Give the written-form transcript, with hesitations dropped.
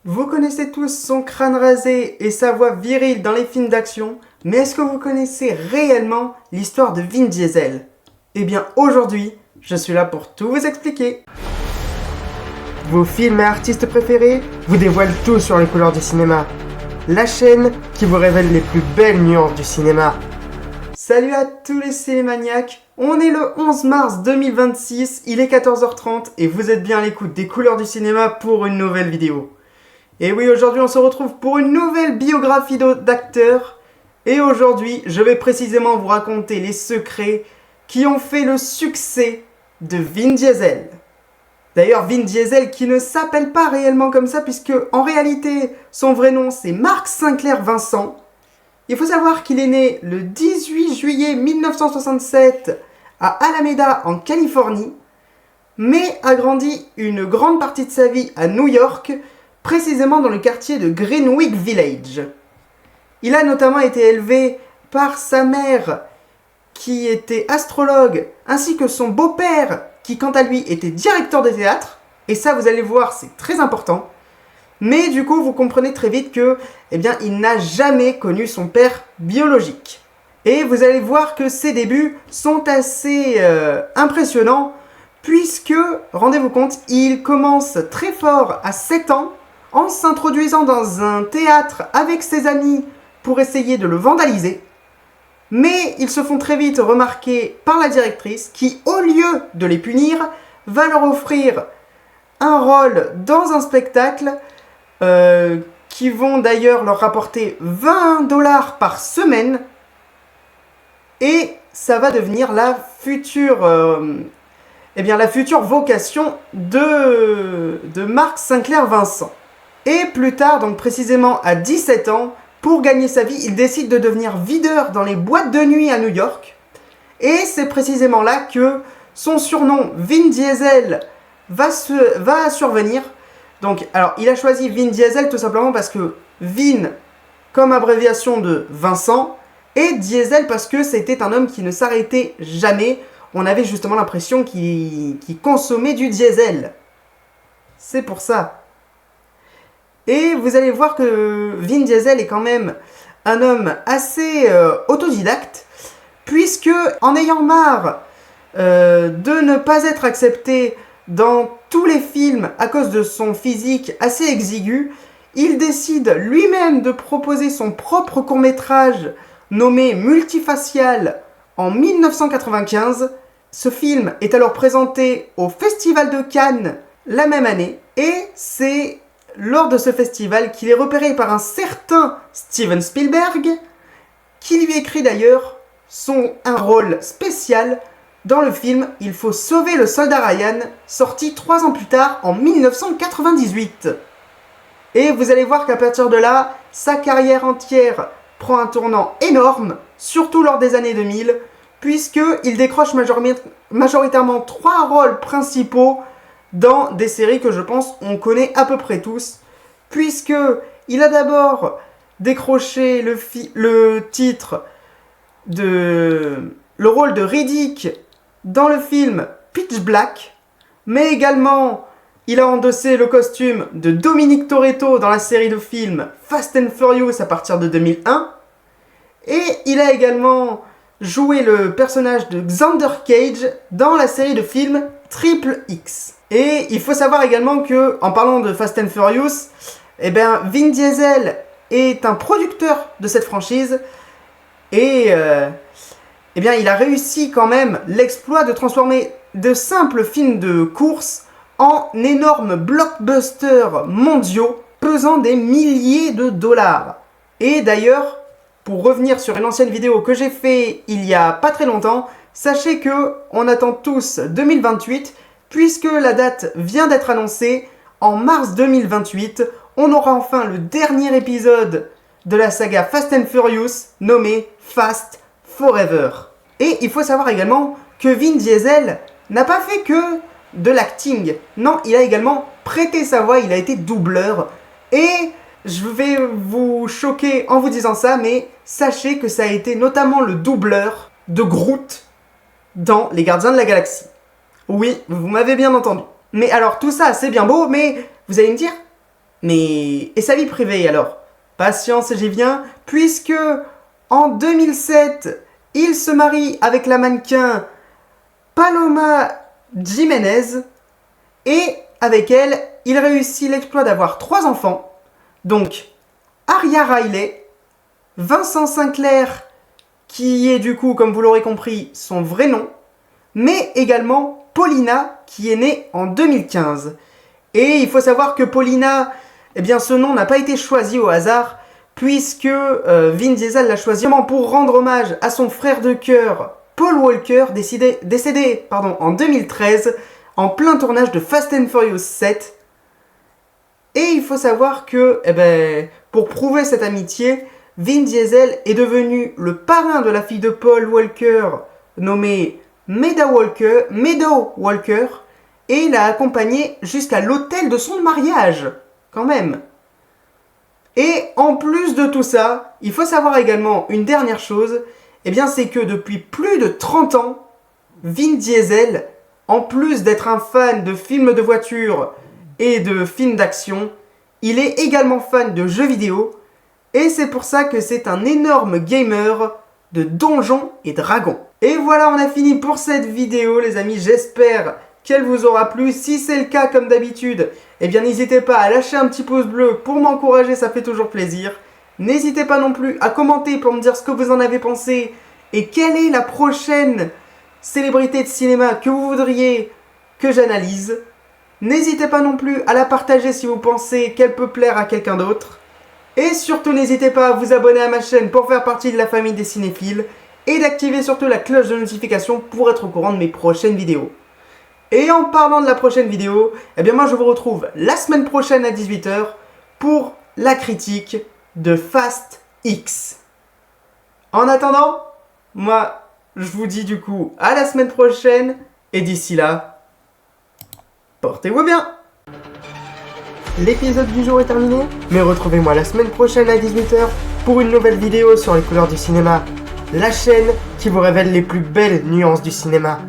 Vous connaissez tous son crâne rasé et sa voix virile dans les films d'action, mais est-ce que vous connaissez réellement l'histoire de Vin Diesel? Eh bien aujourd'hui, je suis là pour tout vous expliquer. Vos films et artistes préférés vous dévoilent tout sur les couleurs du cinéma. La chaîne qui vous révèle les plus belles nuances du cinéma. Salut à tous les cinémaniacs, on est le 11 mars 2026, il est 14h30 et vous êtes bien à l'écoute des couleurs du cinéma pour une nouvelle vidéo. Et oui, aujourd'hui on se retrouve pour une nouvelle biographie d'acteurs. Et aujourd'hui, je vais précisément vous raconter les secrets qui ont fait le succès de Vin Diesel. D'ailleurs, Vin Diesel qui ne s'appelle pas réellement comme ça puisque en réalité, son vrai nom c'est Mark Sinclair Vincent. Il faut savoir qu'il est né le 18 juillet 1967 à Alameda en Californie, mais a grandi une grande partie de sa vie à New York, précisément dans le quartier de Greenwich Village. Il a notamment été élevé par sa mère qui était astrologue, ainsi que son beau-père qui quant à lui était directeur de théâtre, et ça vous allez voir c'est très important. Mais du coup vous comprenez très vite que il n'a jamais connu son père biologique. Et vous allez voir que ses débuts sont assez impressionnants, puisque, rendez-vous compte, il commence très fort à 7 ans, en s'introduisant dans un théâtre avec ses amis pour essayer de le vandaliser. Mais ils se font très vite remarquer par la directrice qui, au lieu de les punir, va leur offrir un rôle dans un spectacle qui vont d'ailleurs leur rapporter 20$ par semaine. Et ça va devenir la future vocation de Mark Sinclair Vincent. Et plus tard, donc précisément à 17 ans, pour gagner sa vie, il décide de devenir videur dans les boîtes de nuit à New York. Et c'est précisément là que son surnom Vin Diesel va survenir. Donc, alors, il a choisi Vin Diesel tout simplement parce que Vin, comme abréviation de Vincent, et Diesel parce que c'était un homme qui ne s'arrêtait jamais. On avait justement l'impression qu'il consommait du diesel. C'est pour ça. Et vous allez voir que Vin Diesel est quand même un homme assez autodidacte, puisque en ayant marre de ne pas être accepté dans tous les films à cause de son physique assez exigu, il décide lui-même de proposer son propre court-métrage nommé Multifacial en 1995. Ce film est alors présenté au Festival de Cannes la même année, et c'est lors de ce festival qu'il est repéré par un certain Steven Spielberg, qui lui écrit d'ailleurs un rôle spécial dans le film Il faut sauver le soldat Ryan, sorti 3 ans plus tard en 1998. Et vous allez voir qu'à partir de là, sa carrière entière prend un tournant énorme, surtout lors des années 2000, puisqu'il décroche majoritairement 3 rôles principaux dans des séries que je pense on connaît à peu près tous, puisqu'il a d'abord décroché le rôle de Riddick dans le film Pitch Black, mais également il a endossé le costume de Dominic Toretto dans la série de films Fast and Furious à partir de 2001, et il a également joué le personnage de Xander Cage dans la série de films Triple X. Et il faut savoir également que, en parlant de Fast and Furious, Vin Diesel est un producteur de cette franchise, et il a réussi quand même l'exploit de transformer de simples films de course en énormes blockbusters mondiaux pesant des milliers de dollars. Et d'ailleurs, pour revenir sur une ancienne vidéo que j'ai fait il y a pas très longtemps, sachez que on attend tous 2028, puisque la date vient d'être annoncée. En mars 2028, on aura enfin le dernier épisode de la saga Fast and Furious, nommé Fast Forever. Et il faut savoir également que Vin Diesel n'a pas fait que de l'acting. Non, il a également prêté sa voix, il a été doubleur. Et je vais vous choquer en vous disant ça, mais sachez que ça a été notamment le doubleur de Groot dans Les Gardiens de la Galaxie. Oui, vous m'avez bien entendu. Mais alors tout ça c'est bien beau, mais vous allez me dire, Mais et sa vie privée alors? Patience, j'y viens, puisque en 2007, il se marie avec la mannequin Paloma Jiménez et avec elle, il réussit l'exploit d'avoir 3 enfants. Donc, Aria Riley, Vincent Sinclair, qui est du coup, comme vous l'aurez compris, son vrai nom, mais également Paulina, qui est née en 2015. Et il faut savoir que Paulina, eh bien ce nom n'a pas été choisi au hasard, puisque Vin Diesel l'a choisi pour rendre hommage à son frère de cœur, Paul Walker, décédé en 2013, en plein tournage de Fast and Furious 7. Et il faut savoir que, pour prouver cette amitié, Vin Diesel est devenu le parrain de la fille de Paul Walker, nommée Meadow Walker, et l'a accompagnée jusqu'à l'hôtel de son mariage, quand même. Et en plus de tout ça, il faut savoir également une dernière chose, c'est que depuis plus de 30 ans, Vin Diesel, en plus d'être un fan de films de voitures et de films d'action, il est également fan de jeux vidéo, et c'est pour ça que c'est un énorme gamer de Donjons et Dragons. Et voilà, on a fini pour cette vidéo les amis, j'espère qu'elle vous aura plu. Si c'est le cas comme d'habitude, n'hésitez pas à lâcher un petit pouce bleu pour m'encourager, ça fait toujours plaisir. N'hésitez pas non plus à commenter pour me dire ce que vous en avez pensé et quelle est la prochaine célébrité de cinéma que vous voudriez que j'analyse. N'hésitez pas non plus à la partager si vous pensez qu'elle peut plaire à quelqu'un d'autre. Et surtout n'hésitez pas à vous abonner à ma chaîne pour faire partie de la famille des cinéphiles et d'activer surtout la cloche de notification pour être au courant de mes prochaines vidéos. Et en parlant de la prochaine vidéo, moi je vous retrouve la semaine prochaine à 18 h pour la critique de Fast X. En attendant, moi je vous dis du coup à la semaine prochaine et d'ici là, portez-vous bien. L'épisode du jour est terminé, mais retrouvez-moi la semaine prochaine à 18 h pour une nouvelle vidéo sur les couleurs du cinéma, la chaîne qui vous révèle les plus belles nuances du cinéma.